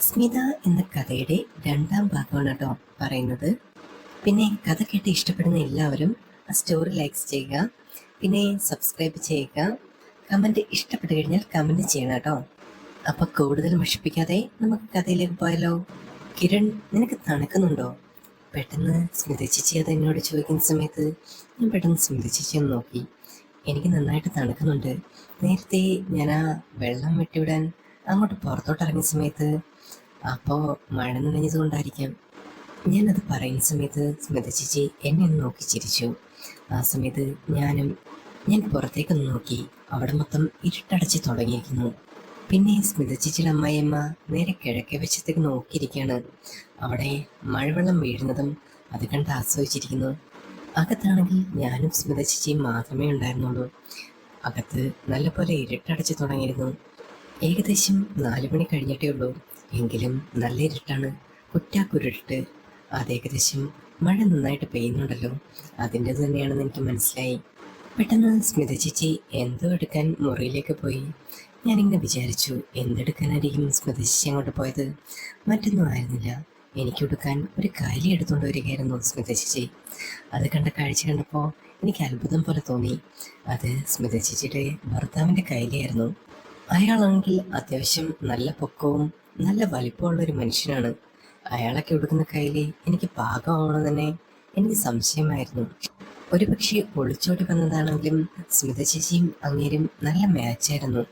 സ്മിത എന്ന കഥയുടെ രണ്ടാം ഭാഗമാണ് കേട്ടോ പറയുന്നത്. പിന്നെ കഥ കേട്ട് ഇഷ്ടപ്പെടുന്ന എല്ലാവരും ആ സ്റ്റോറി ലൈക്സ് ചെയ്യുക, പിന്നെ സബ്സ്ക്രൈബ് ചെയ്യുക, കമൻറ്റ് ഇഷ്ടപ്പെട്ടു കഴിഞ്ഞാൽ കമൻറ്റ് ചെയ്യണം കേട്ടോ. അപ്പോൾ കൂടുതൽ മുഷിപ്പിക്കാതെ നമുക്ക് കഥയിലേക്ക് പോയാലോ. കിരൺ, നിനക്ക് തണുക്കുന്നുണ്ടോ? പെട്ടെന്ന് സ്മിത ചേച്ചി അത് എന്നോട് ചോദിക്കുന്ന സമയത്ത് ഞാൻ പെട്ടെന്ന് സ്മിത ചേച്ചി ഒന്ന് നോക്കി. എനിക്ക് നന്നായിട്ട് തണുക്കുന്നുണ്ട്. നേരത്തെ ഞാൻ ആ വെള്ളം വെട്ടിവിടാൻ അങ്ങോട്ട് പുറത്തോട്ട് ഇറങ്ങിയ സമയത്ത് അപ്പോൾ മഴ നനഞ്ഞതുകൊണ്ടായിരിക്കാം. ഞാനത് പറയുന്ന സമയത്ത് സ്മിത ചേച്ചി എന്നെ ഒന്ന് നോക്കി ചിരിച്ചു. ആ സമയത്ത് ഞാൻ പുറത്തേക്കൊന്ന് നോക്കി. അവിടെ മൊത്തം ഇരുട്ടടച്ച് തുടങ്ങിയിരിക്കുന്നു. പിന്നെ സ്മിത ചേച്ചിയുടെ അമ്മായിയമ്മ നേരെ കിഴക്കേ വശത്തേക്ക് നോക്കിയിരിക്കുകയാണ്. അവിടെ മഴവെള്ളം വീഴുന്നതും അത് കണ്ട് ആസ്വദിച്ചിരിക്കുന്നു. അകത്താണെങ്കിൽ ഞാനും സ്മിത ചേച്ചിയും മാത്രമേ ഉണ്ടായിരുന്നുള്ളൂ. അകത്ത് നല്ലപോലെ ഇരുട്ടടച്ച് തുടങ്ങിയിരുന്നു. ഏകദേശം 4 മണി കഴിഞ്ഞിട്ടേ ഉള്ളൂ. എങ്കിലും നല്ല ഇരുട്ടാണ്, കുറ്റാക്കുരുട്ട്. അത് ഏകദേശം മഴ നന്നായിട്ട് പെയ്യുന്നുണ്ടല്ലോ, അതിൻ്റെ തന്നെയാണെന്ന് എനിക്ക് മനസ്സിലായി. പെട്ടെന്ന് സ്മിത ചേച്ചി എന്തോ എടുക്കാൻ മുറിയിലേക്ക് പോയി. ഞാനിങ്ങനെ വിചാരിച്ചു, എന്തെടുക്കാനായിരിക്കും സ്മിത ചേച്ചി അങ്ങോട്ട് പോയത്? മറ്റൊന്നും ആയിരുന്നില്ല, എനിക്കെടുക്കാൻ ഒരു കൈലി എടുത്തുകൊണ്ട് വരികയായിരുന്നു സ്മിത ചേച്ചി. അത് കണ്ട കാഴ്ച കണ്ടപ്പോൾ എനിക്ക് അത്ഭുതം പോലെ തോന്നി. അത് സ്മിത ചേച്ചിയുടെ ഭർത്താവിൻ്റെ കൈലിയായിരുന്നു. അയാളാണെങ്കിൽ അത്യാവശ്യം നല്ല പൊക്കവും നല്ല വലിപ്പമുള്ളൊരു മനുഷ്യനാണ്. അയാളൊക്കെ കൊടുക്കുന്ന കയ്യിൽ എനിക്ക് പാകമാവണം തന്നെ എനിക്ക് സംശയമായിരുന്നു. ഒരുപക്ഷെ ഒളിച്ചോടി വന്നതാണെങ്കിലും സ്മിത ചേച്ചിയും അങ്ങേരും നല്ല മാച്ചായിരുന്നു.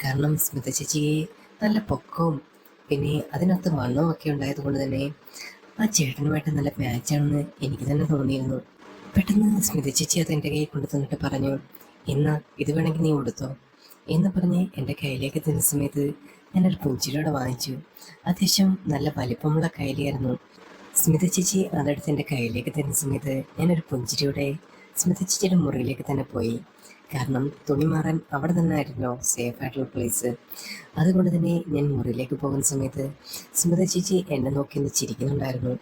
കാരണം സ്മിത ചേച്ചിയെ നല്ല പൊക്കവും പിന്നെ അതിനകത്ത് വണ്ണവും ഒക്കെ ഉണ്ടായതുകൊണ്ട് തന്നെ ആ ചേട്ടനുമായിട്ട് നല്ല മാച്ചാണെന്ന് എനിക്ക് തന്നെ തോന്നിയിരുന്നു. പെട്ടെന്ന് സ്മിത ചേച്ചി അത് എൻ്റെ കയ്യിൽ കൊണ്ടു തന്നിട്ട് പറഞ്ഞു, ഇന്ന് ഇത് വേണമെങ്കിൽ നീ കൊടുത്തോ എന്ന് പറഞ്ഞ് എൻ്റെ കയ്യിലേക്ക് തരുന്ന സമയത്ത് ഞാനൊരു പുഞ്ചിരിയോടെ വാങ്ങിച്ചു. അത്യാവശ്യം നല്ല വലിപ്പമുള്ള കൈലിയായിരുന്നു. സ്മിത ചേച്ചി അതെടുത്ത് എൻ്റെ കയ്യിലേക്ക് തരുന്ന സമയത്ത് ഞാനൊരു പുഞ്ചിരിയോടെ സ്മിത ചേച്ചിയുടെ മുറിയിലേക്ക് തന്നെ പോയി. കാരണം തുണി മാറാൻ അവിടെ തന്നെ ആയിരുന്നല്ലോ സേഫ് ആയിട്ടുള്ള പ്ലേസ്. അതുകൊണ്ട് തന്നെ ഞാൻ മുറിയിലേക്ക് പോകുന്ന സമയത്ത് സ്മിത ചേച്ചി എന്നെ നോക്കി ഒന്ന് ചിരിക്കുന്നുണ്ടായിരുന്നു.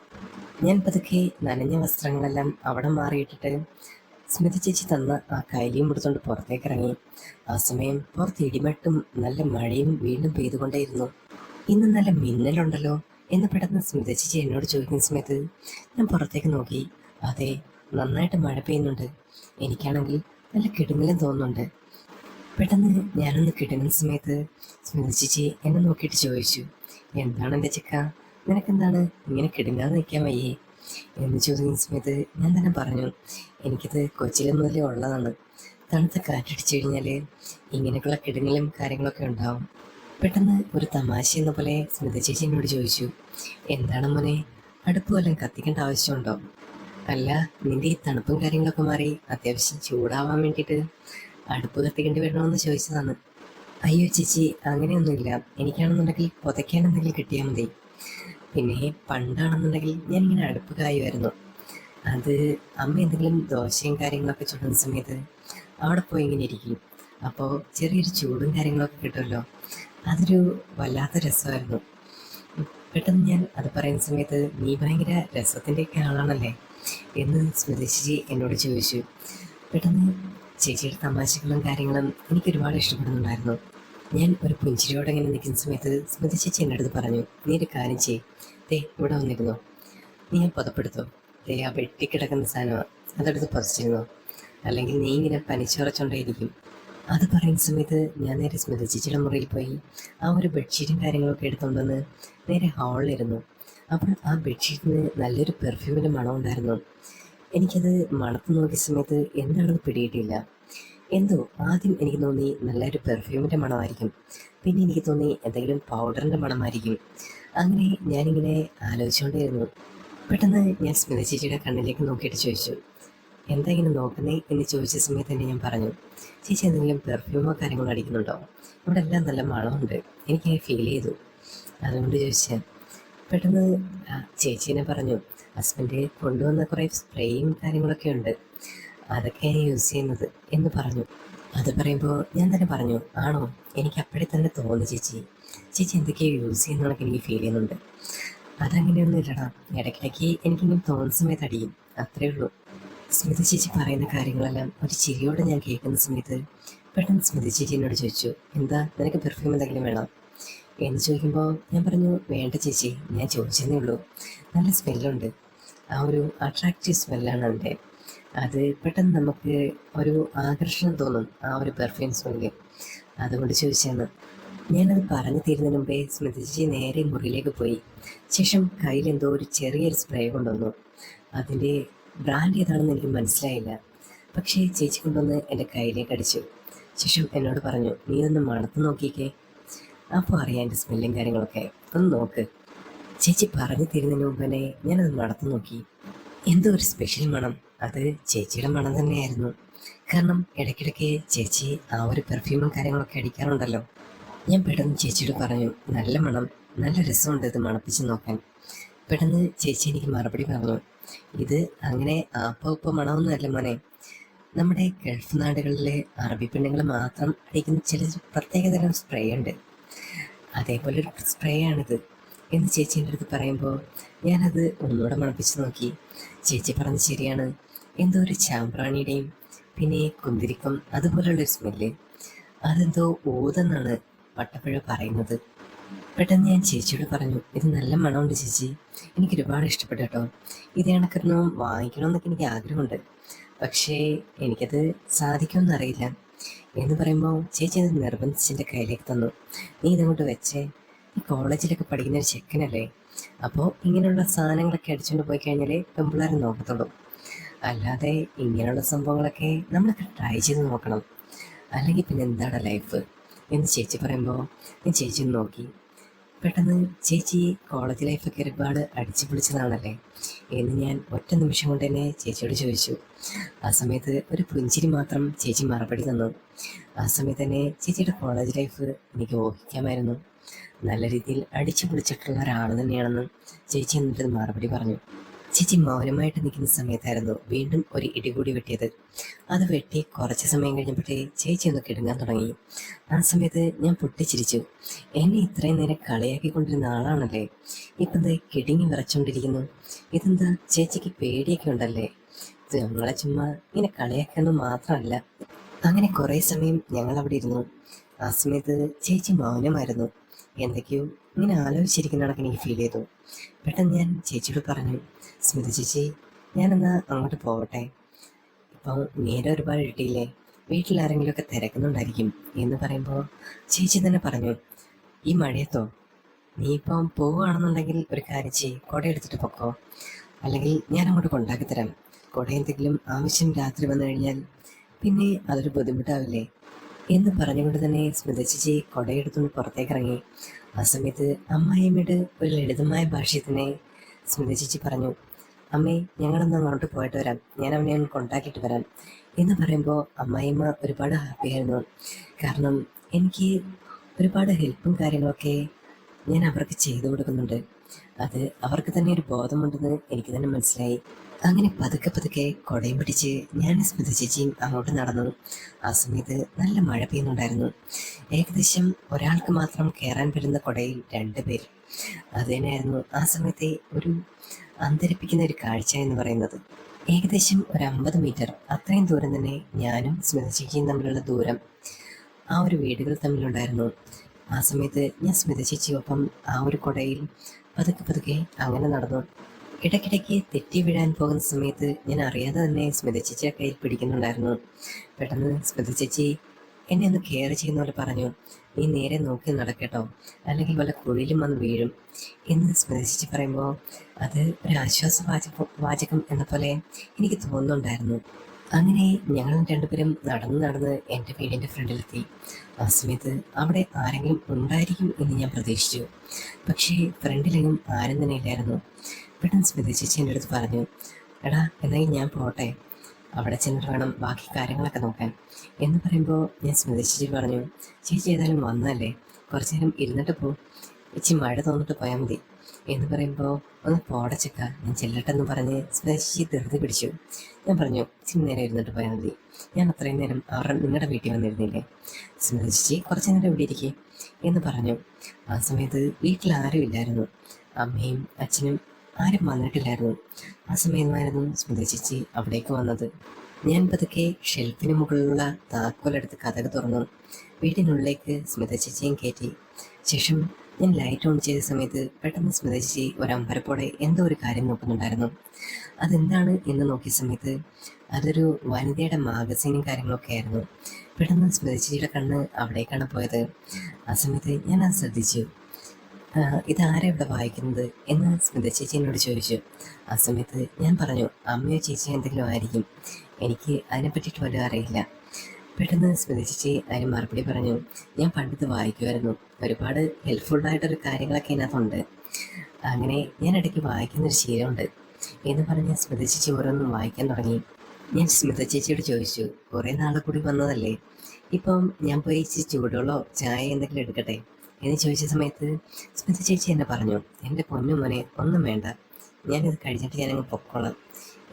ഞാൻ പതുക്കെ നനഞ്ഞ വസ്ത്രങ്ങളെല്ലാം അവിടെ മാറിയിട്ടിട്ട് സ്മിത ചേച്ചി തന്ന ആ കൈലിയും എടുത്തുകൊണ്ട് പുറത്തേക്ക് ഇറങ്ങി. ആ സമയം പുറത്ത് ഇടിമട്ടും നല്ല മഴയും വീണ്ടും പെയ്തുകൊണ്ടേയിരുന്നു. ഇന്ന് നല്ല മിന്നലുണ്ടല്ലോ എന്ന് പെട്ടെന്ന് സ്മിത ചേച്ചി എന്നോട് ചോദിക്കുന്ന സമയത്ത് ഞാൻ പുറത്തേക്ക് നോക്കി. അതെ, നന്നായിട്ട് മഴ പെയ്യുന്നുണ്ട്. എനിക്കാണെങ്കിൽ നല്ല കിടുങ്ങലും തോന്നുന്നുണ്ട്. പെട്ടെന്ന് ഞാനൊന്ന് കിടുങ്ങുന്ന സമയത്ത് സ്മിത ചേച്ചി എന്നെ നോക്കിയിട്ട് ചോദിച്ചു, എന്താണ് എൻ്റെ ചിക്ക, നിനക്കെന്താണ് ഇങ്ങനെ കിടുങ്ങാതെ നിൽക്കാൻ വയ്യേ എന്ന് ചോദിക്കുന്ന സമയത്ത് ഞാൻ തന്നെ പറഞ്ഞു, എനിക്കിത് കൊച്ചിലെ മുതലേ ഉള്ളതാണ്. തണുത്ത കാറ്റടിച്ചു കഴിഞ്ഞാൽ ഇങ്ങനെയൊക്കെയുള്ള കിടുങ്ങലും കാര്യങ്ങളൊക്കെ ഉണ്ടാവും. പെട്ടെന്ന് ഒരു തമാശ എന്ന പോലെ സ്മിത ചേച്ചി എന്നോട് ചോദിച്ചു, എന്താണ് മോനെ, അടുപ്പ് വല്ലതും കത്തിക്കേണ്ട ആവശ്യമുണ്ടോ? അല്ല, നിൻ്റെ ഈ തണുപ്പും കാര്യങ്ങളൊക്കെ മാറി അത്യാവശ്യം ചൂടാവാൻ വേണ്ടിയിട്ട് അടുപ്പ് കത്തിക്കേണ്ടി വരണമെന്ന് ചോദിച്ചതാണ്. അയ്യോ ചേച്ചി, അങ്ങനെയൊന്നുമില്ല. എനിക്കാണെന്നുണ്ടെങ്കിൽ പുതയ്ക്കാൻ എന്തെങ്കിലും കിട്ടിയാൽ മതി. പിന്നെ പണ്ടാണെന്നുണ്ടെങ്കിൽ ഞാനിങ്ങനെ അടുപ്പ് കായുമായിരുന്നു. അത് അമ്മ എന്തെങ്കിലും ദോശയും കാര്യങ്ങളൊക്കെ ചുടുന്ന സമയത്ത് അവിടെ പോയി ഇങ്ങനെ ഇരിക്കും. അപ്പോൾ ചെറിയൊരു ചൂടും കാര്യങ്ങളൊക്കെ കിട്ടുമല്ലോ, അതൊരു വല്ലാത്ത രസമായിരുന്നു. പെട്ടെന്ന് ഞാൻ അത് പറയുന്ന സമയത്ത് നീ ഭയങ്കര രസത്തിൻ്റെയൊക്കെ ആളാണല്ലേ എന്ന് സ്മിത ചേച്ചി എന്നോട് ചോദിച്ചു. പെട്ടെന്ന് ചേച്ചിയുടെ തമാശകളും കാര്യങ്ങളും എനിക്ക് ഒരുപാട് ഇഷ്ടപ്പെടുന്നുണ്ടായിരുന്നു. ഞാൻ ഒരു പുഞ്ചിരിയോടെ ഇങ്ങനെ നിൽക്കുന്ന സമയത്ത് സ്മിത ചേച്ചി എൻ്റെ അടുത്ത് പറഞ്ഞു, നീ ഒരു കാര്യം ചെയ്യ്, ദേ ഇവിടെ വന്നിരുന്നോ, നീ ഞാൻ പുതപ്പെടുത്തോ, ദേ ആ വെട്ടിക്കിടക്കുന്ന സാധനമാണ്, അതെടുത്ത് പുതച്ചിരുന്നോ, അല്ലെങ്കിൽ നീ ഇങ്ങനെ പനിച്ചുറച്ചുകൊണ്ടേയിരിക്കും. അത് പറയുന്ന സമയത്ത് ഞാൻ നേരെ സ്മിത ചേച്ചിയുടെ മുറിയിൽ പോയി ആ ഒരു ബെഡ്ഷീറ്റും കാര്യങ്ങളൊക്കെ എടുത്തുകൊണ്ടുവന്ന് നേരെ ഹാളിലിരുന്നു. അപ്പോൾ ആ ബെഡ്ഷീറ്റിന് നല്ലൊരു പെർഫ്യൂമിൻ്റെ മണം ഉണ്ടായിരുന്നു. എനിക്കത് മണത്ത് നോക്കിയ സമയത്ത് എന്താണെന്ന് പിടിയിട്ടില്ല. എന്തോ ആദ്യം എനിക്ക് തോന്നി നല്ലൊരു പെർഫ്യൂമിൻ്റെ മണമായിരിക്കും, പിന്നെ എനിക്ക് തോന്നി എന്തെങ്കിലും പൗഡറിൻ്റെ മണമായിരിക്കും. അങ്ങനെ ഞാനിങ്ങനെ ആലോചിച്ചുകൊണ്ടേയിരുന്നു. പെട്ടെന്ന് ഞാൻ സ്മിത ചേച്ചിയുടെ കണ്ണിലേക്ക് നോക്കിയിട്ട് ചോദിച്ചു, എന്താ ഇങ്ങനെ നോക്കുന്നേ എന്ന് ചോദിച്ച സമയത്ത് തന്നെ ഞാൻ പറഞ്ഞു, ചേച്ചി എന്തെങ്കിലും പെർഫ്യൂമോ കാര്യങ്ങളോ അടിക്കുന്നുണ്ടോ? ഇവിടെ എല്ലാം നല്ല മണമുണ്ട്, എനിക്ക് ഫീൽ ചെയ്തു, അതുകൊണ്ട് ചോദിച്ചാൽ. പെട്ടെന്ന് ചേച്ചീനെ പറഞ്ഞു, ഹസ്ബൻഡ് കൊണ്ടുവന്ന കുറേ സ്പ്രേയും കാര്യങ്ങളൊക്കെ ഉണ്ട്, അതൊക്കെയാണ് യൂസ് ചെയ്യുന്നത് എന്ന് പറഞ്ഞു. അത് പറയുമ്പോൾ ഞാൻ തന്നെ പറഞ്ഞു, ആണോ, എനിക്ക് അപ്പോഴേ തന്നെ തോന്നി ചേച്ചി, ചേച്ചി എന്തൊക്കെയോ യൂസ് ചെയ്യുന്നതൊക്കെ എനിക്ക് ഫീൽ ചെയ്യുന്നുണ്ട്. അതങ്ങനെയൊന്നും ഇല്ലടാ, ഇടയ്ക്കിടയ്ക്ക് എനിക്കിങ്ങനെ തോന്നുന്ന സമയത്ത് അടിയും, അത്രേ ഉള്ളൂ. സ്മിത ചേച്ചി പറയുന്ന കാര്യങ്ങളെല്ലാം ഒരു ചിരിയോടെ ഞാൻ കേൾക്കുന്ന സമയത്ത് പെട്ടെന്ന് സ്മിത ചേച്ചി എന്നോട് ചോദിച്ചു, എന്താ നിനക്ക് പെർഫ്യൂം എന്തെങ്കിലും വേണം എന്ന് ചോദിക്കുമ്പോൾ ഞാൻ പറഞ്ഞു, വേണ്ട ചേച്ചി, ഞാൻ ചോദിച്ചതേ ഉള്ളൂ. നല്ല സ്മെല്ലുണ്ട്, ആ ഒരു അട്രാക്റ്റീവ് സ്മെല്ലാണ് അതിൻ്റെ. അത് പെട്ടെന്ന് നമുക്ക് ഒരു ആകർഷണം തോന്നും ആ ഒരു പെർഫ്യൂം സ്മെല്ല്, അതുകൊണ്ട് ചോദിച്ചാണ്. ഞാനത് പറഞ്ഞു തീരുന്നതിന് മുമ്പേ സ്മൃതിജി നേരെ മുറിയിലേക്ക് പോയി. ശേഷം കയ്യിൽ എന്തോ ഒരു ചെറിയൊരു സ്പ്രേ കൊണ്ടുവന്നു. അതിൻ്റെ ബ്രാൻഡ് ഏതാണെന്ന് എനിക്ക് മനസ്സിലായില്ല. പക്ഷേ ചേച്ചി കൊണ്ടുവന്ന് എൻ്റെ കയ്യിലേക്ക് അടിച്ചു. ശേഷം എന്നോട് പറഞ്ഞു, നീ ഒന്ന് മണത്ത് നോക്കിക്കേ, അപ്പോൾ അറിയാം എൻ്റെ സ്മെല്ലും കാര്യങ്ങളൊക്കെ, ഒന്ന് നോക്ക്. ചേച്ചി പറഞ്ഞു തരുന്നതിന് മുമ്പ് തന്നെ ഞാനത് മണത്ത് നോക്കി. എന്തോ ഒരു സ്പെഷ്യൽ മണം. അത് ചേച്ചിയുടെ മണം തന്നെയായിരുന്നു. കാരണം ഇടയ്ക്കിടയ്ക്ക് ചേച്ചി ആ ഒരു പെർഫ്യൂമും കാര്യങ്ങളൊക്കെ അടിക്കാറുണ്ടല്ലോ. ഞാൻ പെട്ടെന്ന് ചേച്ചിയോട് പറഞ്ഞു, നല്ല മണം, നല്ല രസമുണ്ട് ഇത് മണപ്പിച്ച് നോക്കാൻ. പെട്ടെന്ന് ചേച്ചി എനിക്ക് മറുപടി പറഞ്ഞു, ഇത് അങ്ങനെ ആപ്പ മണമൊന്നുമല്ല മോനെ. നമ്മുടെ ഗൾഫ് നാടുകളിലെ അറബി പെണ്ണുങ്ങൾ മാത്രം അടിക്കുന്ന ചില പ്രത്യേകതരം സ്പ്രേ ഉണ്ട്, അതേപോലെ ഒരു സ്പ്രേ ആണിത് എന്ന് ചേച്ചി എൻ്റെ അടുത്ത് പറയുമ്പോൾ ഞാനത് ഒന്നുകൂടെ മണപ്പിച്ച് നോക്കി. ചേച്ചി പറഞ്ഞ് ശരിയാണ്, എന്തോ ഒരു ചാമ്പ്രാണിയുടെയും പിന്നെ കുന്തിരിക്കം അതുപോലുള്ളൊരു സ്മെല്ല്. അതെന്തോ ഊതെന്നാണ് വട്ടപ്പുഴ പറയുന്നത്. പെട്ടെന്ന് ഞാൻ ചേച്ചിയോട് പറഞ്ഞു, ഇത് നല്ല മണമുണ്ട് ചേച്ചി, എനിക്ക് ഒരുപാട് ഇഷ്ടപ്പെട്ടു കേട്ടോ. ഇത് കണക്കൊരെണ്ണം വാങ്ങിക്കണമെന്നൊക്കെ എനിക്ക് ആഗ്രഹമുണ്ട്, പക്ഷേ എനിക്കത് സാധിക്കുമെന്ന് അറിയില്ല എന്ന് പറയുമ്പോൾ ചേച്ചി അത് നിർബന്ധിച്ച് എൻ്റെ കയ്യിലേക്ക് തന്നു. നീ ഇതങ്ങോട്ട് വെച്ചേ, നീ കോളേജിലൊക്കെ പഠിക്കുന്ന ഒരു ചെക്കനല്ലേ, അപ്പോൾ ഇങ്ങനെയുള്ള സാധനങ്ങളൊക്കെ അടിച്ചുകൊണ്ട് പോയി കഴിഞ്ഞാൽ പെമ്പിള്ളേരെ നോക്കത്തുള്ളൂ. അല്ലാതെ ഇങ്ങനെയുള്ള സംഭവങ്ങളൊക്കെ നമ്മളൊക്കെ ട്രൈ ചെയ്ത് നോക്കണം, അല്ലെങ്കിൽ പിന്നെ എന്താണ് ലൈഫ് എന്ന് ചേച്ചി പറയുമ്പോൾ ഞാൻ ചേച്ചി നോക്കി. പെട്ടെന്ന് ചേച്ചി കോളേജ് ലൈഫൊക്കെ ഒരുപാട് അടിച്ചു പൊളിച്ചതാണല്ലേ എന്ന് ഞാൻ ഒറ്റ നിമിഷം കൊണ്ട് തന്നെ ചേച്ചിയോട് ചോദിച്ചു. ആ സമയത്ത് ഒരു പുഞ്ചിരി മാത്രം ചേച്ചി മറുപടി തന്നു. ആ സമയത്ത് തന്നെ ചേച്ചിയുടെ കോളേജ് ലൈഫ് എനിക്ക് ഊഹിക്കാമായിരുന്നു. നല്ല രീതിയിൽ അടിച്ചു പൊളിച്ചിട്ടുള്ള ഒരാൾ തന്നെയാണെന്ന് ചേച്ചി എന്നിട്ട് മറുപടി പറഞ്ഞു. ചേച്ചി മൗനമായിട്ട് നിൽക്കുന്ന സമയത്തായിരുന്നു വീണ്ടും ഒരു ഇടികൂടി വെട്ടിയത്. അത് വെട്ടി കുറച്ച് സമയം കഴിഞ്ഞപ്പോഴേ ചേച്ചി ഒന്ന് കിടുങ്ങാൻ തുടങ്ങി. ആ സമയത്ത് ഞാൻ പൊട്ടിച്ചിരിച്ചു. എന്നെ ഇത്രയും നേരം കളിയാക്കിക്കൊണ്ടിരുന്ന ആളാണല്ലേ ഇപ്പം എന്താ കിടുങ്ങി വിറച്ചുകൊണ്ടിരിക്കുന്നു? ഇതെന്താ ചേച്ചിക്ക് പേടിയൊക്കെ ഉണ്ടല്ലേ? ഇത് ഞങ്ങളെ ചുമ്മാ ഇങ്ങനെ കളിയാക്കുന്നു മാത്രമല്ല. അങ്ങനെ കുറേ സമയം ഞങ്ങൾ അവിടെ ഇരുന്നു. ആ സമയത്ത് ചേച്ചി മൗനമായിരുന്നു. എന്തൊക്കെയോ ഇങ്ങനെ ആലോചിച്ചിരിക്കുന്നതൊക്കെ എനിക്ക് ഫീൽ ചെയ്തു. പെട്ടെന്ന് ഞാൻ ചേച്ചിയോട് പറഞ്ഞു, സ്മിത ചേച്ചി, ഞാനെന്നാ അങ്ങോട്ട് പോകട്ടെ, ഇപ്പം നേരെ ഒരുപാട് കിട്ടിയില്ലേ, വീട്ടിലാരെങ്കിലുമൊക്കെ തിരക്കുന്നുണ്ടായിരിക്കും എന്ന് പറയുമ്പോൾ ചേച്ചി തന്നെ പറഞ്ഞു, ഈ മഴയത്തോ? നീ ഇപ്പം പോവുകയാണെന്നുണ്ടെങ്കിൽ ഒരു കാര്യം ചെയ്യ്, കുട എടുത്തിട്ട് പൊക്കോ, അല്ലെങ്കിൽ ഞാൻ അങ്ങോട്ട് കൊണ്ടാക്കി തരാം. കുട എന്തെങ്കിലും ആവശ്യം രാത്രി വന്നു കഴിഞ്ഞാൽ പിന്നെ അതൊരു ബുദ്ധിമുട്ടാവില്ലേ എന്ന് പറഞ്ഞുകൊണ്ട് തന്നെ സ്മിത ചേച്ചി കുടയെടുത്തുകൊണ്ട് പുറത്തേക്ക് ഇറങ്ങി. ആ സമയത്ത് അമ്മായിയമ്മയുടെ ഒരു ലളിതമായ ഭാഷയിൽ തന്നെ സ്മിത ചേച്ചി പറഞ്ഞു, അമ്മേ, ഞങ്ങളൊന്ന് അങ്ങോട്ട് പോയിട്ട് വരാം, ഞാൻ അവനെ ഒന്ന് കൊണ്ടാക്കിയിട്ട് വരാം എന്ന് പറയുമ്പോൾ അമ്മായിയമ്മ ഒരുപാട് ഹാപ്പിയായിരുന്നു. കാരണം എനിക്ക് ഒരുപാട് ഹെൽപ്പും കാര്യങ്ങളൊക്കെ ഞാൻ അവർക്ക് ചെയ്തു കൊടുക്കുന്നുണ്ട്. അത് അവർക്ക് തന്നെ ഒരു ബോധമുണ്ടെന്ന് എനിക്ക് തന്നെ മനസ്സിലായി. അങ്ങനെ പതുക്കെ പതുക്കെ കുടയും പിടിച്ച് ഞാൻ സ്മിത ചേച്ചിയും അങ്ങോട്ട് നടന്നു. ആ സമയത്ത് നല്ല മഴ പെയ്യുന്നുണ്ടായിരുന്നു. ഏകദേശം ഒരാൾക്ക് മാത്രം കയറാൻ പറ്റുന്ന കുടയിൽ 2 പേർ. അത് തന്നെയായിരുന്നു ആ സമയത്തെ ഒരു അന്തരിപ്പിക്കുന്ന ഒരു കാഴ്ച എന്ന് പറയുന്നത്. ഏകദേശം ഒരു 50 മീറ്റർ അത്രയും ദൂരം തന്നെ ഞാനും സ്മിത ചേച്ചിയും തമ്മിലുള്ള ദൂരം ആ ഒരു വീടുകൾ തമ്മിലുണ്ടായിരുന്നു. ആ സമയത്ത് ഞാൻ സ്മിത ചേച്ചിയൊപ്പം ആ ഒരു കുടയിൽ പതുക്കെ പതുക്കെ അങ്ങനെ നടന്നു. ഇടയ്ക്കിടയ്ക്ക് തെറ്റി വീഴാൻ പോകുന്ന സമയത്ത് ഞാൻ അറിയാതെ തന്നെ സ്മിത ചേച്ചിയുടെ കയ്യിൽ പിടിക്കുന്നുണ്ടായിരുന്നു. പെട്ടെന്ന് സ്മിത ചേച്ചി എന്നെ ഒന്ന് കെയർ ചെയ്യുന്ന പോലെ പറഞ്ഞു, നീ നേരെ നോക്കി നടക്കട്ടോ, അല്ലെങ്കിൽ വല്ല കുഴിയിലും വന്ന് വീഴും എന്ന് സ്മിത ചേച്ചി പറയുമ്പോൾ അത് ഒരു വാചകം എന്ന പോലെ എനിക്ക് തോന്നുന്നുണ്ടായിരുന്നു. അങ്ങനെ ഞങ്ങൾ 2 പേരും നടന്ന് എൻ്റെ വീടിൻ്റെ ഫ്രണ്ടിലെത്തി. ആ സമയത്ത് അവിടെ ആരെങ്കിലും ഉണ്ടായിരിക്കും എന്ന് ഞാൻ പ്രതീക്ഷിച്ചു. പക്ഷേ ഫ്രണ്ടിലെങ്ങും ആരും തന്നെ ഇല്ലായിരുന്നു. പെട്ടെന്ന് സ്മിത ചേച്ചി എൻ്റെ അടുത്ത് പറഞ്ഞു, എടാ എന്നാൽ ഞാൻ പോട്ടെ, അവിടെ ചെന്നിട്ട് വേണം ബാക്കി കാര്യങ്ങളൊക്കെ നോക്കാൻ എന്ന് പറയുമ്പോൾ ഞാൻ സ്മിത ചേച്ചി പറഞ്ഞു, ചേച്ചി ഏതായാലും വന്നല്ലേ, കുറച്ച് നേരം ഇരുന്നിട്ട് പോ, ചേച്ചി മഴ തോന്നിട്ട് പോയാൽ മതി എന്ന് പറയുമ്പോൾ ഒന്ന് പോടച്ചക്ക, ഞാൻ ചെല്ലട്ടെന്ന് പറഞ്ഞ് സ്മിത ചേച്ചി ധൃതി പിടിച്ചു. ഞാൻ പറഞ്ഞു, ഇച്ചിരി നേരം ഇരുന്നിട്ട് പോയാൽ മതി, ഞാൻ അത്രയും നേരം നിങ്ങളുടെ വീട്ടിൽ വന്നിരുന്നില്ലേ, സ്മിത ചേച്ചി കുറച്ച് നേരം ഇവിടെ ഇരിക്കേ എന്ന് പറഞ്ഞു. ആ സമയത്ത് വീട്ടിൽ ആരും ഇല്ലായിരുന്നു, അമ്മയും അച്ഛനും ആരും വന്നിട്ടില്ലായിരുന്നു. ആ സമയമായിരുന്നു സ്മിത ചേച്ചി അവിടേക്ക് വന്നത്. ഞാൻ പതുക്കെ ഷെൽഫിന് മുകളിലുള്ള താക്കോലെടുത്ത് കതക് തുറന്നു വീട്ടിനുള്ളിലേക്ക് സ്മിത ചേച്ചിയും കയറ്റി. ശേഷം ഞാൻ ലൈറ്റ് ഓൺ ചെയ്ത സമയത്ത് പെട്ടെന്ന് സ്മിത ചേച്ചി ഒരു അമ്പരപ്പോടെ എന്തോ ഒരു കാര്യം നോക്കുന്നുണ്ടായിരുന്നു. അതെന്താണ് എന്ന് നോക്കിയ സമയത്ത് അതൊരു വനിതയുടെ മാഗസീനും കാര്യങ്ങളൊക്കെ ആയിരുന്നു. പെട്ടെന്ന് സ്മിത ചേച്ചിയുടെ കണ്ണ് അവിടേക്കാണ് പോയത്. ആ സമയത്ത് ഞാൻ അത് ശ്രദ്ധിച്ചു. ഇതാരാ ഇവിടെ വായിക്കുന്നത് എന്ന് സ്മിത ചേച്ചി എന്നോട് ചോദിച്ചു. ആ സമയത്ത് ഞാൻ പറഞ്ഞു, അമ്മയോ ചേച്ചിയോ എന്തെങ്കിലും ആയിരിക്കും, എനിക്ക് അതിനെ പറ്റിയിട്ട് വല്ലതും അറിയില്ല. പെട്ടെന്ന് സ്മിത ചേച്ചി അതിന് മറുപടി പറഞ്ഞു, ഞാൻ പണ്ടിത് വായിക്കുമായിരുന്നു, ഒരുപാട് ഹെൽപ്ഫുള്ളായിട്ടൊരു കാര്യങ്ങളൊക്കെ ഇതിനകത്തുണ്ട്, അങ്ങനെ ഞാൻ ഇടയ്ക്ക് വായിക്കുന്നൊരു ശീലമുണ്ട് എന്ന് പറഞ്ഞ് സ്മിത ചേച്ചി ഓരോന്നും വായിക്കാൻ തുടങ്ങി. ഞാൻ സ്മിത ചേച്ചിയോട് ചോദിച്ചു, കുറേ നാളെ കൂടി വന്നതല്ലേ, ഇപ്പം ഞാൻ പോയി ചൂടുവെള്ളമോ ചായ എന്തെങ്കിലും എടുക്കട്ടെ എന്ന് ചോദിച്ച സമയത്ത് സ്മിത ചേച്ചി എന്നെ പറഞ്ഞു, എൻ്റെ പൊന്നു മോനെ ഒന്നും വേണ്ട, ഞാനിത് കഴിഞ്ഞിട്ട് ഞാനങ്ങ് പൊക്കോളാം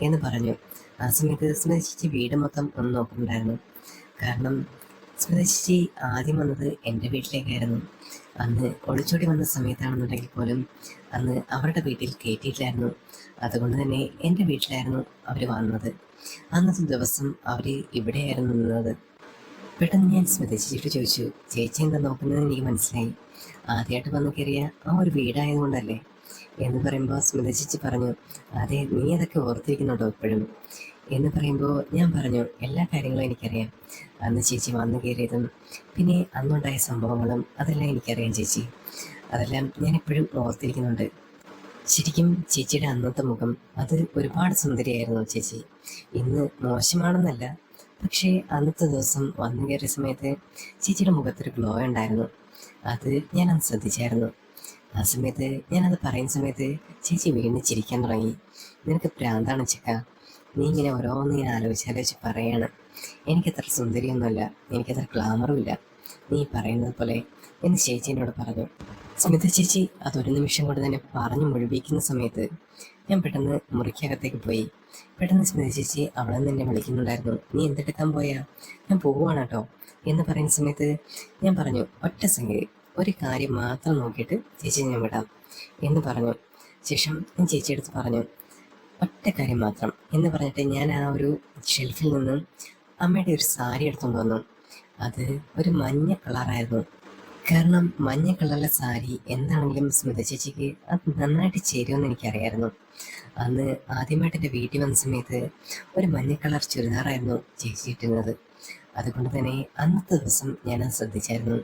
എന്ന് പറഞ്ഞു. ആ സമയത്ത് സ്മിത ചേച്ചി വീട് മൊത്തം ഒന്ന് നോക്കുന്നുണ്ടായിരുന്നു. കാരണം സ്മിത ചേച്ചി ആദ്യം വന്നത് എൻ്റെ വീട്ടിലേക്കായിരുന്നു. അന്ന് ഒളിച്ചോടി വന്ന സമയത്താണെന്നുണ്ടെങ്കിൽ പോലും അന്ന് അവരുടെ വീട്ടിൽ കയറ്റിയിട്ടില്ലായിരുന്നു. അതുകൊണ്ട് തന്നെ എൻ്റെ വീട്ടിലായിരുന്നു അവർ വന്നത്. അന്നത്തെ ദിവസം അവർ ഇവിടെയായിരുന്നു നിന്നത്. പെട്ടെന്ന് ഞാൻ സ്മിത ചേച്ചിയോട് ചോദിച്ചു, ചേച്ചി എന്താ നോക്കുന്നത് എനിക്ക് മനസ്സിലായി, ആദ്യമായിട്ട് വന്നു കയറിയ ആ ഒരു വീടായതുകൊണ്ടല്ലേ എന്ന് പറയുമ്പോൾ സ്മിത ചേച്ചി പറഞ്ഞു, അതെ, നീ അതൊക്കെ ഓർത്തിരിക്കുന്നുണ്ടോ ഇപ്പോഴും എന്ന് പറയുമ്പോൾ ഞാൻ പറഞ്ഞു, എല്ലാ കാര്യങ്ങളും എനിക്കറിയാം, അന്ന് ചേച്ചി വന്നു കയറിയതും പിന്നെ അന്നുണ്ടായ സംഭവങ്ങളും അതെല്ലാം എനിക്കറിയാം ചേച്ചി, അതെല്ലാം ഞാനിപ്പോഴും ഓർത്തിരിക്കുന്നുണ്ട്. ശരിക്കും ചേച്ചിയുടെ അന്നത്തെ മുഖം അത് ഒരുപാട് സുന്ദരിയായിരുന്നു ചേച്ചി. ഇന്ന് മോശമാണെന്നല്ല, പക്ഷേ അന്നത്തെ ദിവസം വന്നു കയറിയ സമയത്ത് ചേച്ചിയുടെ മുഖത്തൊരു ഗ്ലോ ഉണ്ടായിരുന്നു. അത് ഞാനത് ശ്രദ്ധിച്ചായിരുന്നു. ആ സമയത്ത് ഞാനത് പറയുന്ന സമയത്ത് ചേച്ചി വീണ്ടും ചിരിക്കാൻ തുടങ്ങി. നിനക്ക് പ്രാന്താണ് ചിക്ക, നീ ഇങ്ങനെ ഓരോന്ന് ഞാൻ ആലോചിച്ച് പറയാണ്, എനിക്കത്ര സുന്ദരിയൊന്നുമല്ല, എനിക്കത്ര ഗ്ലാമറും ഇല്ല നീ പറയുന്നത് പോലെ എന്ന് ചേച്ചി എന്നോട് പറഞ്ഞു. സ്മിത ചേച്ചി അതൊരു നിമിഷം കൊണ്ട് തന്നെ പറഞ്ഞു മുഴുവിക്കുന്ന സമയത്ത് ഞാൻ പെട്ടെന്ന് മുറിക്കകത്തേക്ക് പോയി. പെട്ടെന്ന് സ്മിത ചേച്ചി അവിടെ നിന്ന് എന്നെ വിളിക്കുന്നുണ്ടായിരുന്നു, നീ എന്തെടുക്കാൻ പോയാ, ഞാൻ പോവുകയാണ് കേട്ടോ എന്ന് പറയുന്ന സമയത്ത് ഞാൻ പറഞ്ഞു, ഒറ്റ സംഗതി, ഒരു കാര്യം മാത്രം നോക്കിയിട്ട് ചേച്ചി ഞാൻ വിടാം എന്ന് പറഞ്ഞു. ശേഷം ഞാൻ ചേച്ചിയെടുത്ത് പറഞ്ഞു, ഒറ്റ കാര്യം മാത്രം എന്ന് പറഞ്ഞിട്ട് ഞാൻ ആ ഒരു ഷെൽഫിൽ നിന്നും അമ്മയുടെ ഒരു സാരി എടുത്തുകൊണ്ട് വന്നു. അത് ഒരു മഞ്ഞ കളറായിരുന്നു. കാരണം മഞ്ഞ കളറിലെ സാരി എന്താണെങ്കിലും സ്മിത ചേച്ചിക്ക് അത് നന്നായിട്ട് ചേരുമെന്ന് എനിക്കറിയായിരുന്നു. അന്ന് ആദ്യമായിട്ട് എൻ്റെ വീട്ടിൽ വന്ന സമയത്ത് ഒരു മഞ്ഞ കളർ ചുരിദാറായിരുന്നു ചേച്ചി ഇട്ടുന്നത്. അതുകൊണ്ട് തന്നെ അന്നത്തെ ദിവസം ഞാനത് ശ്രദ്ധിച്ചായിരുന്നു.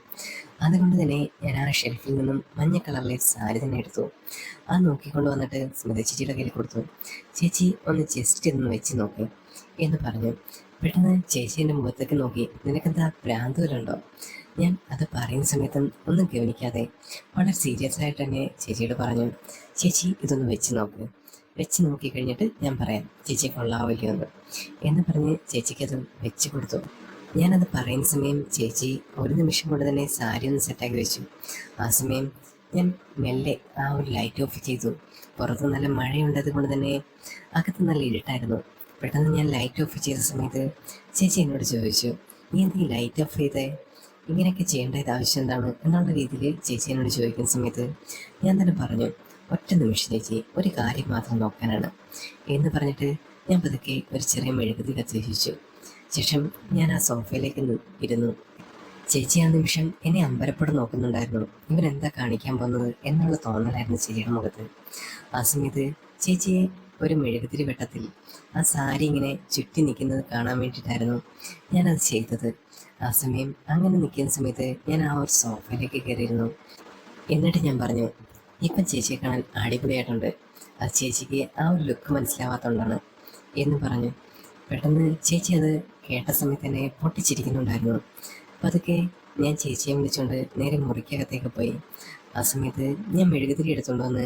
അതുകൊണ്ട് തന്നെ ഞാൻ ആ ഷെൽഫിൽ നിന്നും മഞ്ഞ കളറിലെ സാരി തന്നെ എടുത്തു. അത് നോക്കിക്കൊണ്ട് വന്നിട്ട് സ്മിത ചേച്ചിയുടെ കയ്യിൽ കൊടുത്തു. ചേച്ചി ഒന്ന് ജസ്റ്റ് ഒന്ന് വെച്ച് നോക്ക് എന്ന് പറഞ്ഞു. പെട്ടെന്ന് ചേച്ചി എൻ്റെ മുഖത്തേക്ക് നോക്കി, നിനക്കെന്താ ഭ്രാന്ത് വല്ലതുണ്ടോ? ഞാൻ അത് പറയുന്ന സമയത്ത് ഒന്നും ഗവനിക്കാതെ വളരെ സീരിയസ് ആയിട്ട് തന്നെ ചേച്ചിയോട് പറഞ്ഞു, ചേച്ചി ഇതൊന്ന് വെച്ച് നോക്ക്, വെച്ച് നോക്കി കഴിഞ്ഞിട്ട് ഞാൻ പറയാം ചേച്ചി കൊള്ളാവില്ലയോ എന്ന് പറഞ്ഞ് ചേച്ചിക്കത് വെച്ച് കൊടുത്തു. ഞാനത് പറയുന്ന സമയം ചേച്ചി ഒരു നിമിഷം കൊണ്ട് തന്നെ സാരി ഒന്ന് സെറ്റാക്കി വെച്ചു. ആ സമയം ഞാൻ മെല്ലെ ആ ഒരു ലൈറ്റ് ഓഫ് ചെയ്തു. പുറത്ത് നല്ല മഴയുണ്ടത് കൊണ്ട് തന്നെ അകത്ത് നല്ല ഇരുട്ടായിരുന്നു. പെട്ടെന്ന് ഞാൻ ലൈറ്റ് ഓഫ് ചെയ്ത സമയത്ത് ചേച്ചി എന്നോട് ചോദിച്ചു, നീ എന്തെങ്കിലും ലൈറ്റ് ഓഫ് ചെയ്തേ, ഇങ്ങനെയൊക്കെ ചെയ്യേണ്ടത് ആവശ്യം എന്താണ് എന്നുള്ള രീതിയിൽ ചേച്ചി എന്നോട് ചോദിക്കുന്ന സമയത്ത് ഞാൻ തന്നെ പറഞ്ഞു, ഒറ്റ നിമിഷം ചേച്ചി, ഒരു കാര്യം മാത്രം നോക്കാനാണ് എന്ന് പറഞ്ഞിട്ട് ഞാൻ പതുക്കെ ഒരു ചെറിയ മെഴുകുതി കത്തിച്ചു. ശേഷം ഞാൻ ആ സോഫയിലേക്ക് ഇരുന്നു. ചേച്ചി ആ നിമിഷം എന്നെ അമ്പരപ്പെടെ നോക്കുന്നുണ്ടായിരുന്നു. ഇവരെന്താ കാണിക്കാൻ പോകുന്നത് എന്നുള്ള തോന്നലായിരുന്നു ചേച്ചിയുടെ മുഖത്ത്. ആ സമയത്ത് ചേച്ചിയെ ഒരു മെഴുകുതിരി വെട്ടത്തിൽ ആ സാരി ഇങ്ങനെ ചുറ്റി നിൽക്കുന്നത് കാണാൻ വേണ്ടിയിട്ടായിരുന്നു ഞാനത് ചെയ്തത്. ആ സമയം അങ്ങനെ നിൽക്കുന്ന സമയത്ത് ഞാൻ ആ ഒരു സോഫയിലേക്ക് കയറിയിരുന്നു. എന്നിട്ട് ഞാൻ പറഞ്ഞു, ഇപ്പം ചേച്ചിയെ കാണാൻ അടിപൊളിയായിട്ടുണ്ട്, അത് ചേച്ചിക്ക് ആ ഒരു ലുക്ക് മനസ്സിലാവാത്തതുകൊണ്ടാണ് എന്ന് പറഞ്ഞു. പെട്ടെന്ന് ചേച്ചി അത് കേട്ട സമയത്ത് തന്നെ പൊട്ടിച്ചിരിക്കുന്നുണ്ടായിരുന്നു. അപ്പം അതൊക്കെ ഞാൻ ചേച്ചിയെ വിളിച്ചുകൊണ്ട് നേരെ മുറിക്കകത്തേക്ക് പോയി. ആ സമയത്ത് ഞാൻ മെഴുകുതിരി എടുത്തുകൊണ്ട് വന്ന്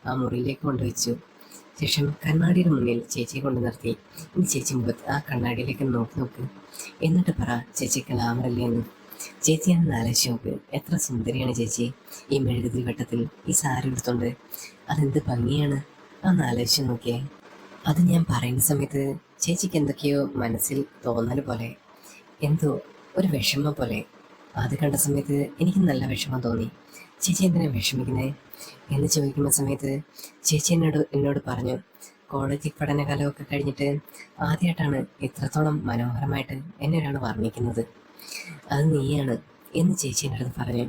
ആ മുറിയിലേക്ക് കൊണ്ടുവച്ചു. ശേഷം കണ്ണാടിയുടെ മുന്നിൽ ചേച്ചിയെ കൊണ്ട് നിർത്തി, ഇനി ചേച്ചി മുഖത്ത് ആ കണ്ണാടിയിലേക്ക് നോക്ക്, എന്നിട്ട് പറ ചേച്ചി ഗ്ലാമറല്ലേ എന്ന്. ചേച്ചി എന്ന് ആലോചിച്ച് നോക്ക്, എത്ര സുന്ദരിയാണ് ചേച്ചി ഈ മെഴുകുതിരി വെട്ടത്തിൽ ഈ സാരി എടുത്തോണ്ട്, അതെന്ത് ഭംഗിയാണ്, അതൊന്ന് ആലോചിച്ച് നോക്കിയേ. അത് ഞാൻ പറയുന്ന സമയത്ത് ചേച്ചിക്ക് എന്തൊക്കെയോ മനസ്സിൽ തോന്നൽ പോലെ, എന്തോ ഒരു വിഷമം പോലെ. അത് കണ്ട സമയത്ത് എനിക്ക് നല്ല വിഷമം തോന്നി. ചേച്ചി എന്തിനാ വിഷമിക്കുന്നത് എന്ന് ചോദിക്കുന്ന സമയത്ത് ചേച്ചി എന്നോട് പറഞ്ഞു, കോളേജ് പഠനകാലമൊക്കെ കഴിഞ്ഞിട്ട് ആദ്യമായിട്ടാണ് ഇത്രത്തോളം മനോഹരമായിട്ട് എന്നെ ഒരാൾ വർണ്ണിക്കുന്നത്, അത് നീയാണ് എന്ന് ചേച്ചി എൻ്റെ അടുത്ത് പറഞ്ഞു.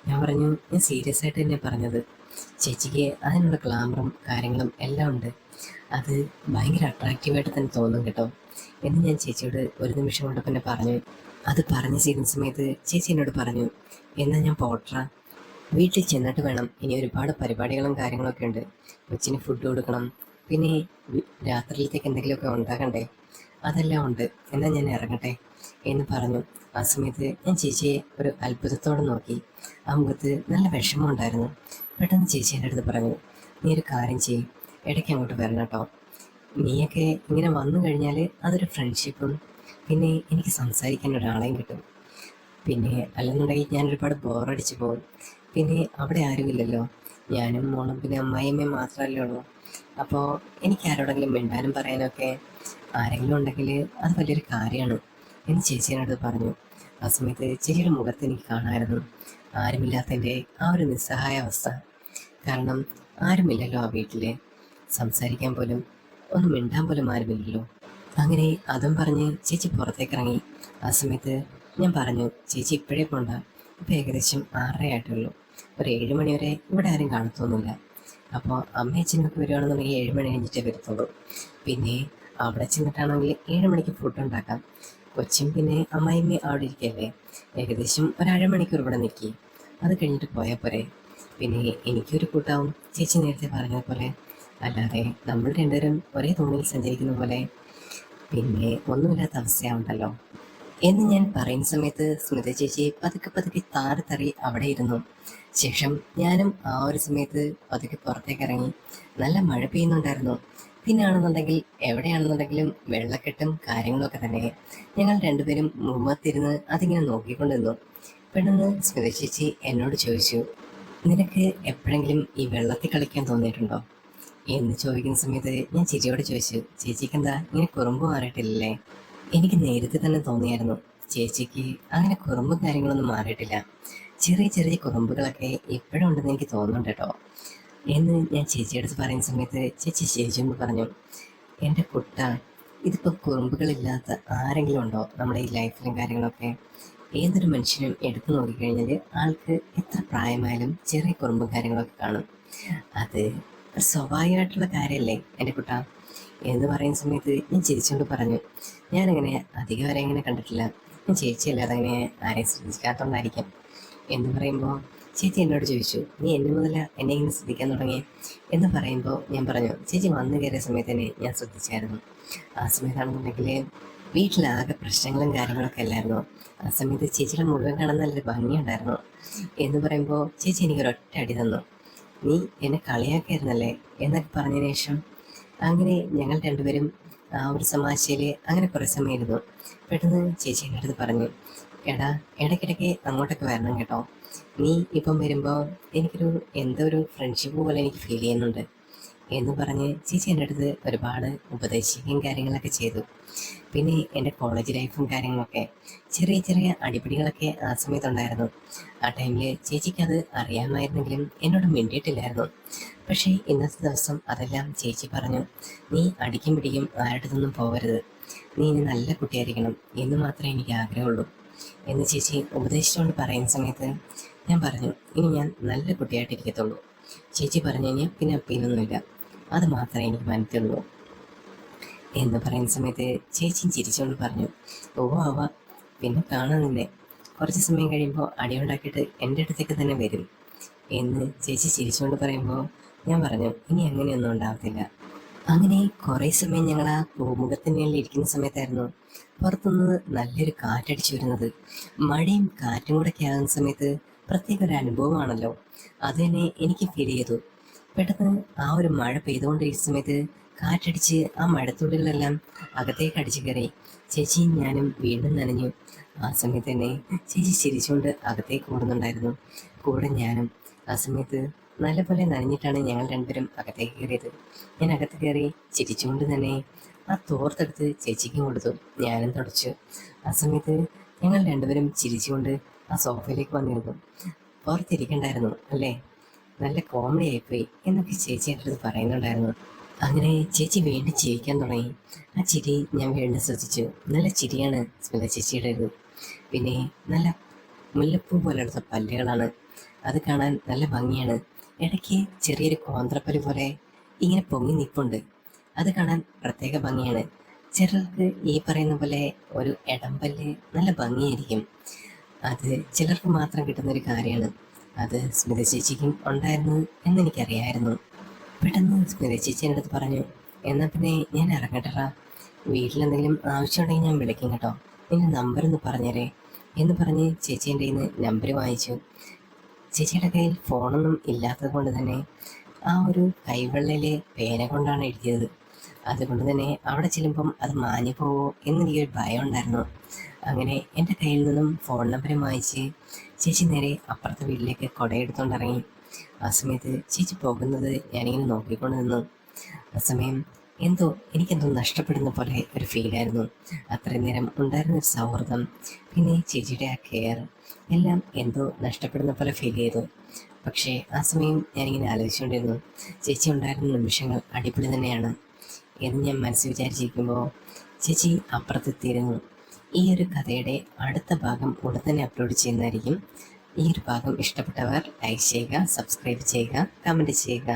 ഞാൻ പറഞ്ഞു, ഞാൻ സീരിയസ് ആയിട്ട് തന്നെ പറഞ്ഞത്. ചേച്ചിക്ക് അതിനുള്ള ഗ്ലാമറും കാര്യങ്ങളും എല്ലാം ഉണ്ട്. അത് ഭയങ്കര അട്രാക്റ്റീവായിട്ട് തന്നെ തോന്നും കേട്ടോ എന്ന് ഞാൻ ചേച്ചിയോട് ഒരു നിമിഷം കൊണ്ട് പിന്നെ പറഞ്ഞു. അത് പറഞ്ഞ് ചെയ്യുന്ന സമയത്ത് ചേച്ചി എന്നോട് പറഞ്ഞു, എന്നാൽ ഞാൻ പോട്ടറ, വീട്ടിൽ ചെന്നിട്ട് വേണം, ഇനി ഒരുപാട് പരിപാടികളും കാര്യങ്ങളൊക്കെ ഉണ്ട്. കൊച്ചിന് ഫുഡ് കൊടുക്കണം, പിന്നെ രാത്രിയിലത്തേക്ക് എന്തെങ്കിലുമൊക്കെ ഉണ്ടാക്കണ്ടേ, അതെല്ലാം ഉണ്ട്, എന്നാൽ ഞാൻ ഇറങ്ങട്ടെ എന്ന് പറഞ്ഞു. ആ സമയത്ത് ഞാൻ ചേച്ചിയെ ഒരു അത്ഭുതത്തോടെ നോക്കി. ആ മുഖത്ത് നല്ല വിഷമം ഉണ്ടായിരുന്നു. പെട്ടെന്ന് ചേച്ചി എൻ്റെ അടുത്ത് പറഞ്ഞു, നീ ഒരു കാര്യം ചെയ്യും, ഇടയ്ക്ക് അങ്ങോട്ട് വരണം കേട്ടോ. നീയൊക്കെ ഇങ്ങനെ വന്നു കഴിഞ്ഞാൽ അതൊരു ഫ്രണ്ട്ഷിപ്പും പിന്നെ എനിക്ക് സംസാരിക്കാൻ ഒരാളെയും കിട്ടും. പിന്നെ അല്ലെന്നുണ്ടെങ്കിൽ ഞാൻ ഒരുപാട് ബോറടിച്ച് പോകും. പിന്നെ അവിടെ ആരുമില്ലല്ലോ, ഞാനും മോളും പിന്നെ അമ്മായിയമ്മയും മാത്രമല്ലേ ഉള്ളൂ. അപ്പോൾ എനിക്ക് ആരോടെങ്കിലും മിണ്ടാനും പറയാനൊക്കെ ആരെങ്കിലും ഉണ്ടെങ്കിൽ അത് വലിയൊരു കാര്യമാണ് എന്ന് ചേച്ചിയോട് പറഞ്ഞു. ആ സമയത്ത് ചേച്ചിയുടെ മുഖത്ത് എനിക്ക് കാണാമായിരുന്നു ആരുമില്ലാത്തതിൻ്റെ ആ ഒരു നിസ്സഹായ അവസ്ഥ. കാരണം ആരുമില്ലല്ലോ ആ വീട്ടിൽ, സംസാരിക്കാൻ പോലും ഒന്ന് മിണ്ടാൻ പോലും ആരുമില്ലല്ലോ. അങ്ങനെ അതും പറഞ്ഞ് ചേച്ചി പുറത്തേക്ക് ഇറങ്ങി. ആ സമയത്ത് ഞാൻ പറഞ്ഞു, ചേച്ചി ഇപ്പോഴേ പോണ്ട, ഇപ്പം ഏകദേശം 6:30 ആയിട്ടുള്ളൂ, ഒരു 7 മണി വരെ ഇവിടെ ആരും കാണത്തൊന്നുമില്ല. അപ്പോൾ അമ്മയച്ഛനൊക്കെ വരികയാണെന്നുണ്ടെങ്കിൽ 7 മണി കഴിഞ്ഞിട്ടേ വരത്തുള്ളൂ. പിന്നെ അവിടെ ചെന്നിട്ടാണെങ്കിൽ 7 മണിക്ക് ഫുഡ് ഉണ്ടാക്കാം. കൊച്ചും പിന്നെ അമ്മായിമ്മ അവിടെ ഇരിക്കല്ലേ, ഏകദേശം ഒരു അരമണിക്കൂർ ഇവിടെ നിൽക്കി, അത് കഴിഞ്ഞിട്ട് പോയാൽ പോരെ. പിന്നെ എനിക്കൊരു കൂട്ടാവും, ചേച്ചി നേരത്തെ പറഞ്ഞതുപോലെ, അല്ലാതെ നമ്മൾ രണ്ടുപേരും ഒരേ തോണിയിൽ സഞ്ചരിക്കുന്ന പോലെ പിന്നെ ഒന്നുമില്ലാത്ത അവസ്ഥയാവുണ്ടല്ലോ എന്ന് ഞാൻ പറയുന്ന സമയത്ത് സ്മിത ചേച്ചി പതുക്കെ പതുക്കെ താറി അവിടെ ഇരുന്നു. ശേഷം ഞാനും ആ ഒരു സമയത്ത് പതുക്കെ പുറത്തേക്ക് ഇറങ്ങി. നല്ല മഴ പെയ്യുന്നുണ്ടായിരുന്നു. പിന്നാണെന്നുണ്ടെങ്കിൽ എവിടെയാണെന്നുണ്ടെങ്കിലും വെള്ളക്കെട്ടും കാര്യങ്ങളൊക്കെ തന്നെ. ഞങ്ങൾ രണ്ടുപേരും മുമ്പത്തിരുന്ന് അതിങ്ങനെ നോക്കിക്കൊണ്ട് നിന്നു. പെട്ടെന്ന് സ്മിത ചേച്ചി എന്നോട് ചോദിച്ചു, നിനക്ക് എപ്പോഴെങ്കിലും ഈ വെള്ളത്തിൽ കളിക്കാൻ തോന്നിയിട്ടുണ്ടോ എന്ന് ചോദിക്കുന്ന സമയത്ത് ഞാൻ ചേച്ചിയോട് ചോദിച്ചു, ചേച്ചിക്ക് എന്താ ഇങ്ങനെ കുറുമ്പ് മാറിയിട്ടില്ലല്ലേ? എനിക്ക് നേരത്തെ തന്നെ തോന്നിയായിരുന്നു ചേച്ചിക്ക് അങ്ങനെ കുറുമ്പും കാര്യങ്ങളൊന്നും മാറിയിട്ടില്ല, ചെറിയ ചെറിയ കുറുമ്പുകളൊക്കെ ഇപ്പോഴും ഉണ്ടെന്ന് എനിക്ക് തോന്നുന്നുണ്ട് കേട്ടോ എന്ന് ഞാൻ ചേച്ചിയെടുത്ത് പറയുന്ന സമയത്ത് ചേച്ചി ചേച്ചിയോട് പറഞ്ഞു, എൻ്റെ കുട്ട, ഇതിപ്പോൾ കുറുമ്പുകളില്ലാത്ത ആരെങ്കിലും ഉണ്ടോ നമ്മുടെ ഈ ലൈഫിലും കാര്യങ്ങളൊക്കെ? ഏതൊരു മനുഷ്യനും എടുത്തു നോക്കിക്കഴിഞ്ഞാൽ ആൾക്ക് എത്ര പ്രായമായാലും ചെറിയ കുറുമ്പും കാര്യങ്ങളൊക്കെ കാണും. അത് ഒരു സ്വാഭാവികമായിട്ടുള്ള കാര്യമല്ലേ എൻ്റെ കുട്ട എന്ന് പറയുന്ന സമയത്ത് ഞാൻ ചിരിച്ചുകൊണ്ട് പറഞ്ഞു, ഞാനങ്ങനെ അധികം വരെ അങ്ങനെ കണ്ടിട്ടില്ല, ഞാൻ ചേച്ചിയല്ലാതെ അങ്ങനെ ആരെയും ശ്രദ്ധിക്കാത്തതുകൊണ്ടായിരിക്കാം എന്ന് പറയുമ്പോൾ ചേച്ചി എന്നോട് ചോദിച്ചു, നീ എന്നെ മുതൽ എന്നെ ഇങ്ങനെ ശ്രദ്ധിക്കാൻ തുടങ്ങി എന്ന് പറയുമ്പോൾ ഞാൻ പറഞ്ഞു, ചേച്ചി വന്നു കയറിയ സമയത്ത് തന്നെ ഞാൻ ശ്രദ്ധിച്ചായിരുന്നു. ആ സമയത്താണെന്നുണ്ടെങ്കിൽ വീട്ടിലാകെ പ്രശ്നങ്ങളും കാര്യങ്ങളൊക്കെ അല്ലായിരുന്നു. ആ സമയത്ത് ചേച്ചിയുടെ മുഴുവൻ കാണാൻ നല്ലൊരു ഭംഗിയുണ്ടായിരുന്നു എന്ന് പറയുമ്പോൾ ചേച്ചി എനിക്കൊരൊറ്റ അടി തന്നു. നീ എന്നെ കളിയാക്കായിരുന്നല്ലേ എന്നൊക്കെ പറഞ്ഞതിന് ശേഷം അങ്ങനെ ഞങ്ങൾ രണ്ടുപേരും ആ ഒരു തമാശയിൽ അങ്ങനെ കുറേ സമയം ഇരുന്നു. പെട്ടെന്ന് ചേച്ചി എൻ്റെ അടുത്ത് പറഞ്ഞു, എടാ ഇടയ്ക്കിടയ്ക്ക് അങ്ങോട്ടൊക്കെ വരണം കേട്ടോ, നീ ഇപ്പം വരുമ്പോൾ എനിക്കൊരു എന്തോ ഒരു ഫ്രണ്ട്ഷിപ്പ് പോലെ എനിക്ക് ഫീൽ ചെയ്യുന്നുണ്ട് എന്ന് പറഞ്ഞ് ചേച്ചി എൻ്റെ അടുത്ത് ഒരുപാട് ഉപദേശിക്കുകയും കാര്യങ്ങളൊക്കെ ചെയ്തു. പിന്നെ എൻ്റെ കോളേജ് ലൈഫും കാര്യങ്ങളൊക്കെ ചെറിയ ചെറിയ അടിപിടികളൊക്കെ ആ സമയത്തുണ്ടായിരുന്നു. ആ ടൈമിൽ ചേച്ചിക്കത് അറിയാമായിരുന്നെങ്കിലും എന്നോട് മിണ്ടിയിട്ടില്ലായിരുന്നു. പക്ഷേ ഇന്നത്തെ ദിവസം അതെല്ലാം ചേച്ചി പറഞ്ഞു, നീ അടിക്കും പിടിക്കും ആരുടെതൊന്നും പോകരുത്, നീ ഇനി നല്ല കുട്ടിയായിരിക്കണം എന്ന് മാത്രമേ എനിക്ക് ആഗ്രഹമുള്ളൂ എന്ന് ചേച്ചി ഉപദേശിച്ചുകൊണ്ട് പറയുന്ന സമയത്ത് ഞാൻ പറഞ്ഞു, ഇനി ഞാൻ നല്ല കുട്ടിയായിട്ടിരിക്കത്തുള്ളൂ. ചേച്ചി പറഞ്ഞു കഴിഞ്ഞാൽ പിന്നെ അപ്പീലൊന്നുമില്ല, അത് മാത്രമേ എനിക്ക് മനസ്സിലുള്ളൂ എന്ന് പറയുന്ന സമയത്ത് ചേച്ചിയും ചിരിച്ചുകൊണ്ട് പറഞ്ഞു, ഓ ആവാ, പിന്നെ കാണാൻ നിന്നെ കുറച്ച് സമയം കഴിയുമ്പോൾ അടിയുണ്ടാക്കിയിട്ട് എൻ്റെ അടുത്തേക്ക് തന്നെ വരും എന്ന് ചേച്ചി ചിരിച്ചുകൊണ്ട് പറയുമ്പോൾ ഞാൻ പറഞ്ഞു, ഇനി അങ്ങനെയൊന്നും ഉണ്ടാകത്തില്ല. അങ്ങനെ കുറേ സമയം ഞങ്ങൾ ആ പൂമുഖത്തിൻ്റെ ഇരിക്കുന്ന സമയത്തായിരുന്നു പുറത്തുനിന്ന് നല്ലൊരു കാറ്റടിച്ചു വരുന്നത്. മഴയും കാറ്റും കൂടെയൊക്കെ ആകുന്ന സമയത്ത് പ്രത്യേക ഒരു അനുഭവമാണല്ലോ, അത് തന്നെ എനിക്ക് ഫീൽ ചെയ്തു. പെട്ടെന്ന് ആ ഒരു മഴ പെയ്തുകൊണ്ടിരിക്കുന്ന സമയത്ത് കാറ്റടിച്ച് ആ മഴത്തുള്ളികളെല്ലാം അകത്തേക്ക് അടിച്ചു കയറി. ചേച്ചിയും ഞാനും വീണ്ടും നനഞ്ഞു. ആ സമയത്ത് തന്നെ ചേച്ചി ചിരിച്ചുകൊണ്ട് അകത്തേക്ക് ഓടുന്നുണ്ടായിരുന്നു, കൂടെ ഞാനും. ആ സമയത്ത് നല്ലപോലെ നനഞ്ഞിട്ടാണ് ഞങ്ങൾ രണ്ടുപേരും അകത്തേക്ക് കയറിയത്. ഞാൻ അകത്ത് കയറി ചിരിച്ചുകൊണ്ട് തന്നെ ആ തോർത്തെടുത്ത് ചേച്ചിക്കും കൊടുത്തു, ഞാനും തുടച്ചു. ആ സമയത്ത് ഞങ്ങൾ രണ്ടുപേരും ചിരിച്ചുകൊണ്ട് ആ സോഫയിലേക്ക് വന്നിരുന്നു. പുറത്തിരിക്കണ്ടായിരുന്നു അല്ലേ, നല്ല കോമഡി ആയിപ്പോയി എന്നൊക്കെ ചേച്ചി എൻ്റെ അടുത്ത് പറയുന്നുണ്ടായിരുന്നു. അങ്ങനെ ചേച്ചി വീണ്ടും ചിരിക്കാൻ തുടങ്ങി. ആ ചിരി ഞാൻ വീണ്ടും ശ്രദ്ധിച്ചു. നല്ല ചിരിയാണ് സ്മിത ചേച്ചിയുടെ ഇത്. പിന്നെ നല്ല മുല്ലപ്പൂ പോലെടുത്ത പല്ലുകളാണ്. അത് കാണാൻ നല്ല ഭംഗിയാണ്. ഇടയ്ക്ക് ചെറിയൊരു കോന്ത്രപ്പല് പോലെ ഇങ്ങനെ പൊങ്ങി നിൽപ്പുണ്ട്. അത് കാണാൻ പ്രത്യേക ഭംഗിയാണ്. ചിലർക്ക് ഈ പറയുന്ന പോലെ ഒരു എടമ്പല്ല് നല്ല ഭംഗിയായിരിക്കും. അത് ചിലർക്ക് മാത്രം കിട്ടുന്നൊരു കാര്യമാണ്. അത് സ്മിത ചേച്ചിക്കും ഉണ്ടായിരുന്നു എന്നെനിക്കറിയായിരുന്നു. പെട്ടെന്ന് സ്മിത ചേച്ചി എൻ്റെ അടുത്ത് പറഞ്ഞു, എന്നാൽ പിന്നെ ഞാൻ ഇറങ്ങട്ടറാ, വീട്ടിലെന്തെങ്കിലും ആവശ്യമുണ്ടെങ്കിൽ ഞാൻ വിളിക്കും കേട്ടോ, നിന്റെ നമ്പറൊന്ന് പറഞ്ഞേരേ എന്ന് പറഞ്ഞ് ചേച്ചി എൻ്റെ കയ്യിൽ നിന്ന് നമ്പർ വാങ്ങിച്ചു. ചേച്ചിയുടെ കയ്യിൽ ഫോണൊന്നും ഇല്ലാത്തത് കൊണ്ട് തന്നെ ആ ഒരു കൈവെള്ളയിലെ പേന കൊണ്ടാണ് എഴുതിയത്. അതുകൊണ്ട് തന്നെ അവിടെ ചെല്ലുമ്പം അത് മാഞ്ഞു പോവോ എന്നെനിക്കൊരു ഭയം ഉണ്ടായിരുന്നു. അങ്ങനെ എൻ്റെ കയ്യിൽ നിന്നും ഫോൺ നമ്പർ വാങ്ങിച്ച് ചേച്ചി നേരെ അപ്പുറത്തെ വീട്ടിലേക്ക് കുടയെടുത്തോണ്ടിറങ്ങി. ആ സമയത്ത് ചേച്ചി പോകുന്നത് ഞാനിങ്ങനെ നോക്കിക്കൊണ്ട് നിന്നു. ആ സമയം എനിക്കെന്തോ നഷ്ടപ്പെടുന്ന പോലെ ഒരു ഫീലായിരുന്നു. അത്രയും നേരം ഉണ്ടായിരുന്ന ഒരു സൗഹൃദം, പിന്നെ ചേച്ചിയുടെ ആ കെയർ എല്ലാം എന്തോ നഷ്ടപ്പെടുന്ന പോലെ ഫീൽ ചെയ്തു. പക്ഷേ ആ സമയം ഞാനിങ്ങനെ ആലോചിച്ചുകൊണ്ടിരുന്നു, ചേച്ചി ഉണ്ടായിരുന്ന നിമിഷങ്ങൾ അടിപൊളി തന്നെയാണ് എന്ന് ഞാൻ മനസ്സിൽ വിചാരിച്ചിരിക്കുമ്പോൾ ചേച്ചി അപ്പുറത്തെത്തിയിരുന്നു. ഈ ഒരു കഥയുടെ അടുത്ത ഭാഗം ഉടൻ തന്നെ അപ്ലോഡ് ചെയ്യുന്നതായിരിക്കും. ഈ ഒരു ഭാഗം ഇഷ്ടപ്പെട്ടവർ ലൈക്ക് ചെയ്യുക, സബ്സ്ക്രൈബ് ചെയ്യുക, കമൻറ്റ് ചെയ്യുക.